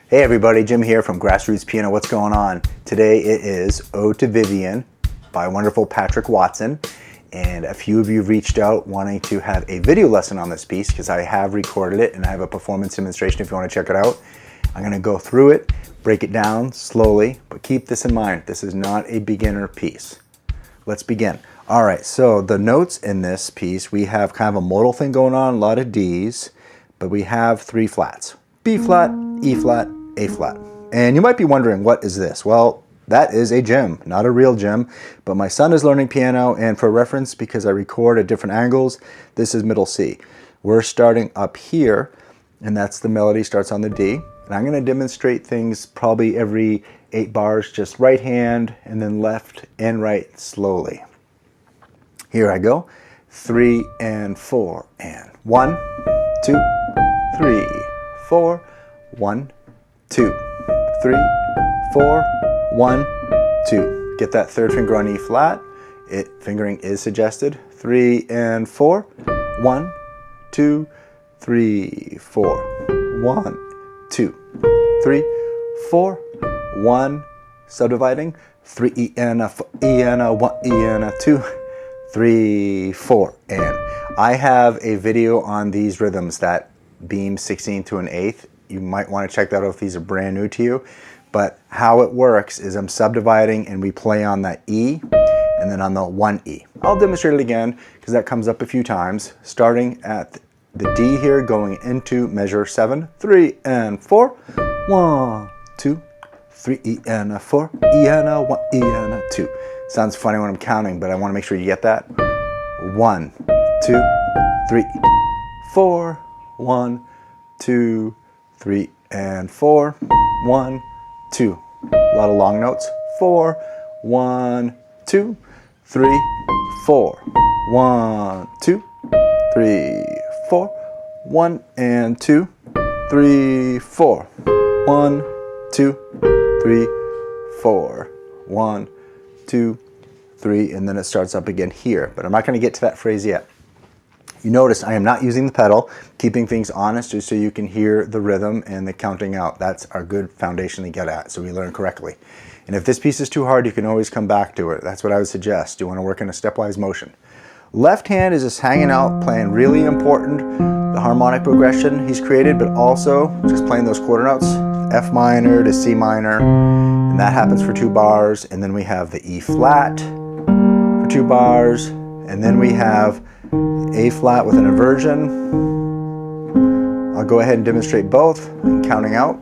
Hey everybody, Jim here from Grassroots Piano. What's going on? Today it is Ode to Vivian by wonderful Patrick Watson. And a few of you reached out wanting to have a video lesson on this piece because I have recorded it and I have a performance demonstration if you want to check it out. I'm going to go through it, break it down slowly, but keep this in mind. This is not a beginner piece. Let's begin. All right, so the notes in this piece, we have kind of a modal thing going on, a lot of Ds, but we have three flats. B flat, E flat, A flat. And you might be wondering, what is this? Well, that is a gem, not a real gem, but my son is learning piano, and for reference, because I record at different angles, this is middle C. We're starting up here, and that's the melody, starts on the D. And I'm gonna demonstrate things probably every 8 bars, just right hand, and then left and right slowly. Here I go, 3 and 4, and 1, 2, 3, 4, 1, 2, 3, 4, 1, 2. Get that third finger on E flat. Fingering is suggested. 3 and 4, 1, 2, 3, 4, 1, 2, 3, 4, 1. Subdividing. 3 E and a 4, E and a 1, E and a 2, 3, 4, and I have a video on these rhythms that beam 16 to an eighth. You might want to check that out if these are brand new to you. But how it works is I'm subdividing and we play on that E and then on the 1E. I'll demonstrate it again because that comes up a few times. Starting at the D here, going into measure 7, 3 and 4, 1, 2, 3 E and a 4, E and a 1, E and a 2. Sounds funny when I'm counting, but I want to make sure you get that. 1, 2, 3, 4, 1, 2, 3 and 4, 1, 2. A lot of long notes. 4, 1, 2, 3, 4, 1, 2, 3, 4, 1 and 2, 3, 4, 1, 2, 3, 4, 1, 2, 3, and then it starts up again here. But I'm not going to get to that phrase yet. You notice I am not using the pedal, keeping things honest just so you can hear the rhythm and the counting out. That's our good foundation to get at, so we learn correctly. And if this piece is too hard, you can always come back to it. That's what I would suggest. You want to work in a stepwise motion. Left hand is just hanging out, playing really important, the harmonic progression he's created, but also just playing those quarter notes, F minor to C minor, and that happens for 2 bars. And then we have the E flat for 2 bars, and then we have A flat with an inversion. I'll go ahead and demonstrate both, counting out.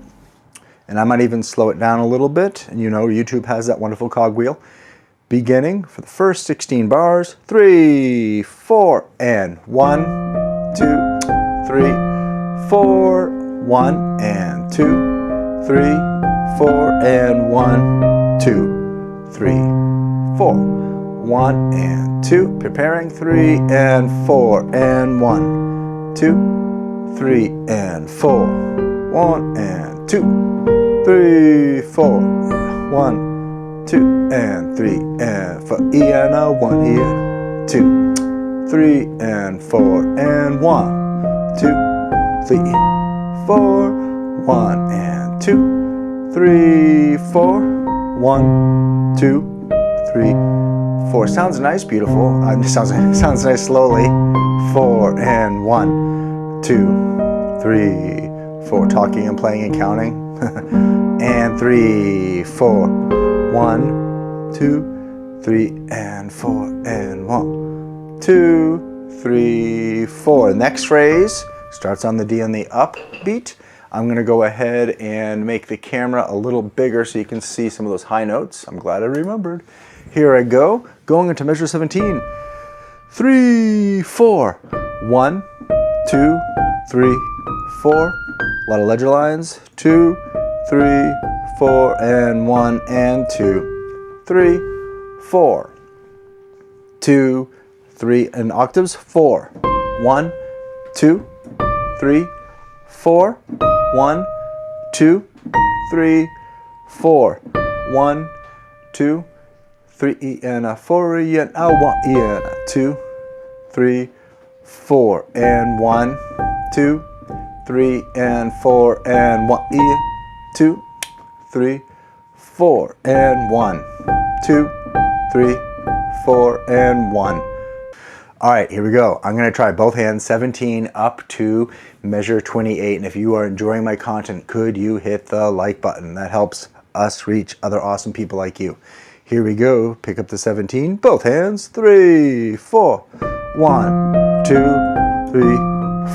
And I might even slow it down a little bit. And you know, YouTube has that wonderful cogwheel. Beginning for the first 16 bars, 3, 4, and 1, 2, 3, 4, 1, and 2, 3, 4, and 1, 2, 3, 4, 1, and 2. Preparing 3 and 4, and 1, 2, 3, and 4, 1, and 2, 3, 4, 1, 2 and 3 and 4, E and a 1, E and 2, 3 and 4 and 1, 2, 3, 4, 1 and 2, 3, 4, 1, 2, 3, 4. Sounds nice, beautiful. Sounds nice slowly. 4 and 1, 2, 3, 4. Talking and playing and counting. And 3, 4. 1, 2, 3, and 4, and 1, 2, 3, 4. Next phrase starts on the D on the upbeat. I'm going to go ahead and make the camera a little bigger so you can see some of those high notes. I'm glad I remembered. Here I go, going into measure 17. 3, 4. 1, 2, 3, 4. A lot of ledger lines. 2, 3, 4, and 1, and 2, 3, 4, 2, 3, and octaves. 4, 1, 2, 3, 4, 1, 2, 3, 4, 1, 2, 3, E and a 4, E and a 1, E and a 2, 3, 4, and 1, 2, 3, and 4, and 1, E, 2, 3, 4, and 1, 2, 3, 4, and 1. All right, here we go. I'm gonna try both hands, 17 up to measure 28. And if you are enjoying my content, could you hit the like button? That helps us reach other awesome people like you. Here we go. Pick up the 17, both hands, 3, 4, 1, 2, 3,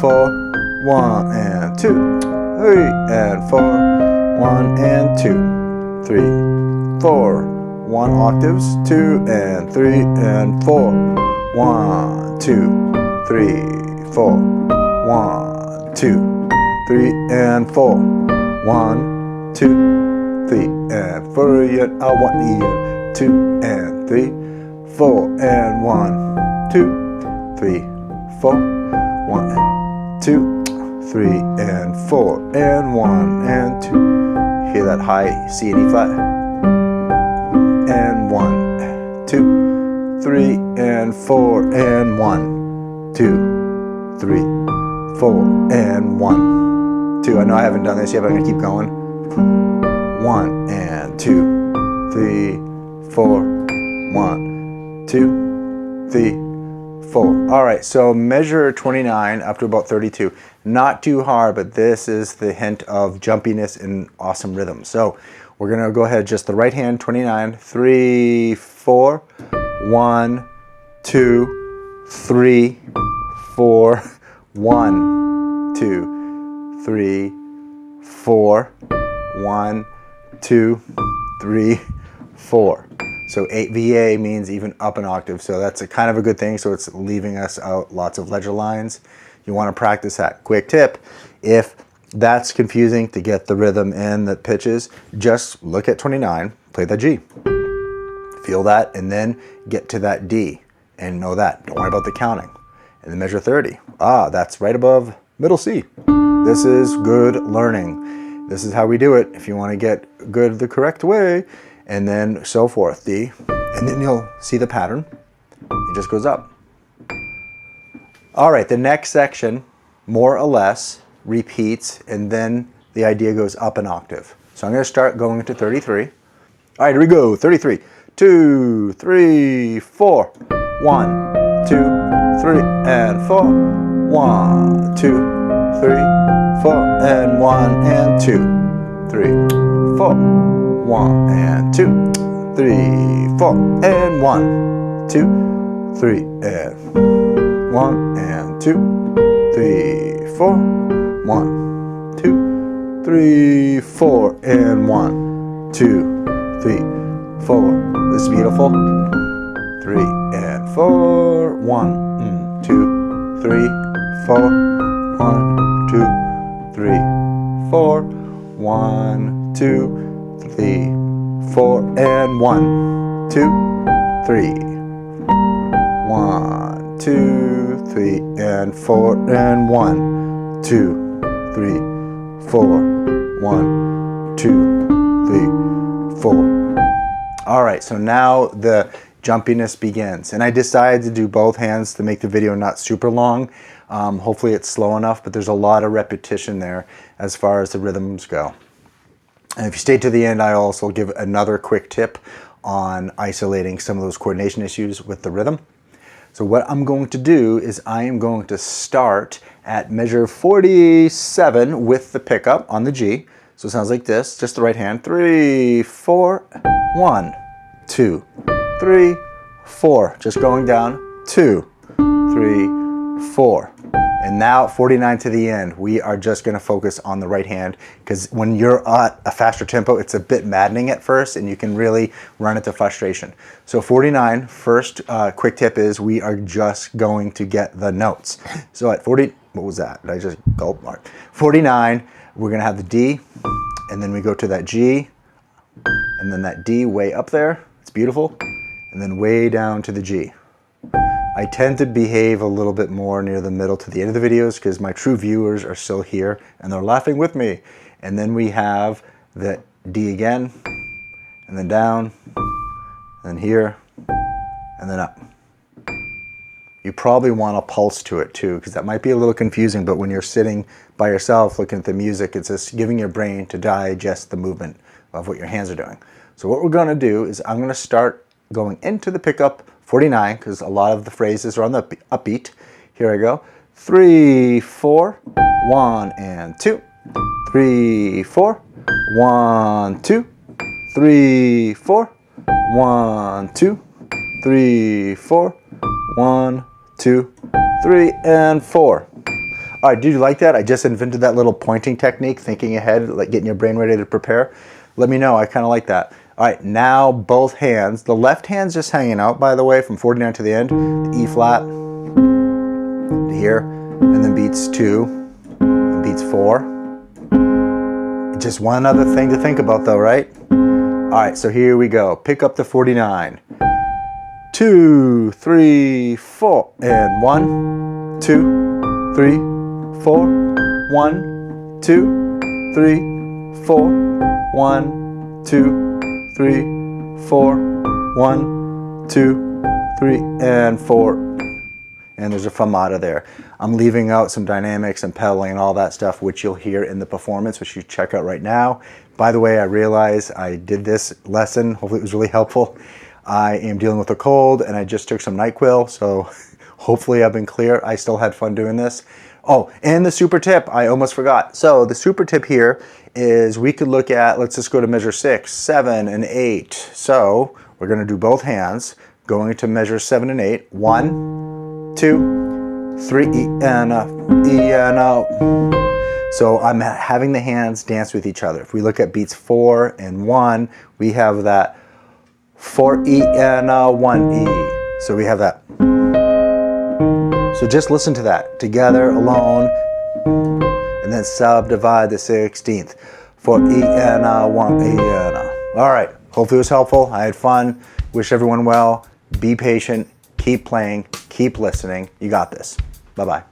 4, 1, and 2, 3, and 4, 1, and 2, 3, 4, 1 octaves, 2, and 3, and 4. 1, 2, 3, 4. 1, 2, 3, and 4. 1, 2, 3, and 4. Yet I want you. 2 and 3, 4 and 1, 2, 3, 4. 1, 2, 3, and 4 and 1 and 2. Hear that high C and E flat. And 1, 2, 3, and 4, and 1, 2, 3, 4, and 1, 2. I know I haven't done this yet, but I'm going to keep going. 1, and 2, 3, 4, 1, 2, 3, 4. All right, so measure 29 up to about 32. Not too hard, but this is the hint of jumpiness and awesome rhythm. So we're going to go ahead, just the right hand, 29, 3, 4, 1, 2, 3, 4, 1, 2, 3, 4, 1, 2, 3, 4. So 8 VA means even up an octave. So that's a kind of a good thing. So it's leaving us out lots of ledger lines. You want to practice that. Quick tip, if that's confusing to get the rhythm and the pitches, just look at 29, play that G. Feel that, and then get to that D and know that. Don't worry about the counting. And then measure 30. Ah, that's right above middle C. This is good learning. This is how we do it if you want to get good the correct way, and then so forth, D. And then you'll see the pattern. It just goes up. All right, the next section, more or less, repeats, and then the idea goes up an octave. So I'm going to start going to 33. All right, here we go. 33. 2, 3, 4. 1, 2, 3, and 4. 1, 2, 3, 4, and 1, and 2, 3, 4. 1, and 2, 3, 4, and 1, 2, 3, and 1, and 2, 3, 4. 1, 2, 3, 4, and 1, 2, 3, 4. This is beautiful. 3 and 4. 1, 2, 3, 4. 1, 2, 3, 4. 1, 2, 3, 4, and 1, 2, 3. 1, 2, 3, and 4, and 1, 2, 3, 4. 1, 2, 3, 4. All right, so now the jumpiness begins. And I decided to do both hands to make the video not super long. Hopefully it's slow enough, but there's a lot of repetition there as far as the rhythms go. And if you stay to the end, I also give another quick tip on isolating some of those coordination issues with the rhythm. So what I'm going to do is I am going to start at measure 47 with the pickup on the G. So it sounds like this, just the right hand. 3, 4, 1, 2, 3, 4. Just going down. 2, 3, 4. And now 49 to the end. We are just going to focus on the right hand, because when you're at a faster tempo, it's a bit maddening at first and you can really run into frustration. So 49, first quick tip is we are just going to get the notes. So at 40, what was that? Did I just gulp? All right. 49, we're going to have the D, and then we go to that G, and then that D way up there. It's beautiful. And then way down to the G. I tend to behave a little bit more near the middle to the end of the videos because my true viewers are still here and they're laughing with me. And then we have the D again, and then down, and then here, and then up. you probably want a pulse to it too, because that might be a little confusing, but when you're sitting by yourself looking at the music, it's just giving your brain to digest the movement of what your hands are doing. So what we're going to do is I'm going to start going into the pickup 49, because a lot of the phrases are on the upbeat. Here I go. 3, 4, 1 and 2. 3, 4, 1, 2. 3, 4, 1, 2. 3, 4, 1, 2, 3, and 4. All right, did you like that? I just invented that little pointing technique, thinking ahead, like getting your brain ready to prepare. Let me know, I kind of like that. All right, now both hands. The left hand's just hanging out, by the way, from 49 to the end. The E flat to here, and then beats 2, and beats 4. Just one other thing to think about though, right? All right, so here we go. Pick up the 49. 2, 3, 4, and 1, 2, 3, 4, 1, 2, 3, 4, 1, 2, 3, 4, 1, 2, 3, and 4. And there's a fermata there. I'm leaving out some dynamics and pedaling and all that stuff, which you'll hear in the performance, which you check out right now. By the way, I realize I did this lesson. Hopefully it was really helpful. I am dealing with a cold and I just took some NyQuil, so hopefully I've been clear. I still had fun doing this. Oh, and the super tip, I almost forgot. So the super tip here is we could look at, let's just go to measure 6, 7, and 8. So we're gonna do both hands, going to measure 7 and 8. 1, 2, 3, E and a, E and a. So I'm having the hands dance with each other. If we look at beats 4 and 1, we have that 4 E and a 1 E. So we have that. So just listen to that together, alone, and then subdivide the 16th. 4 E and a 1 E and a. All right, hopefully it was helpful. I had fun. Wish everyone well. Be patient. Keep playing. Keep listening. You got this. Bye-bye.